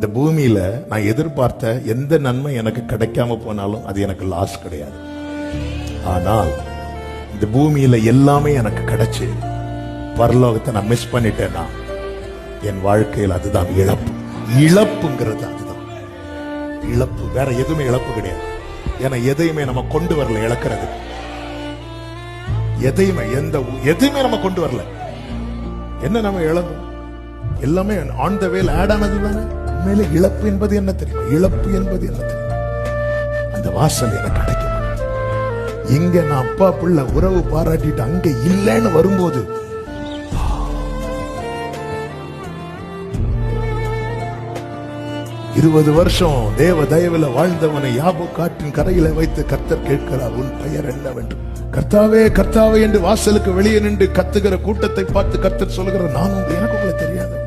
இந்த பூமியில நான் எதிர்பார்த்த எந்த நன்மை எனக்கு கிடைக்காம போனாலும் அது எனக்கு லாஸ் கிடையாது. ஆனால் இந்த பூமியில எல்லாமே எனக்கு கிடைச்சு பரலோகத்தை நான் மிஸ் பண்ணிட்டேன்னா என் வாழ்க்கையில் அதுதான் இழப்பு. இழப்புங்கிறது அதுதான் இழப்பு, வேற எதுவுமே இழப்பு கிடையாது. ஏன்னா எதையுமே நம்ம கொண்டு வரல இழக்கிறது. எதையுமே நம்ம கொண்டு வரல. என்ன நம்ம இழந்தோம்? எல்லாமே ஆன் த வேல ஆட் ஆனது தானே. உண்மையில இழப்பு என்பது என்ன தெரியும்? இழப்பு என்பது என்ன தெரியும்? அந்த வாசல் எனக்கு கிடைக்கும். இங்க நான் அப்பா பிள்ளை உறவு பாராட்டிட்டு அங்க இல்லைன்னு வரும்போது 20 வருஷம் தேவ தயவுல வாழ்ந்தவனை யாபோ காட்டின் கரையில வைத்து கர்த்தர் கேட்கிறார், உன் பெயர் என்னவென்று. கர்த்தாவே கர்த்தாவே என்று வாசலுக்கு வெளியே நின்று கத்துகிற கூட்டத்தை பார்த்து கர்த்தர் சொல்லுகிறார், நான் எனக்கு உங்களை தெரியாது.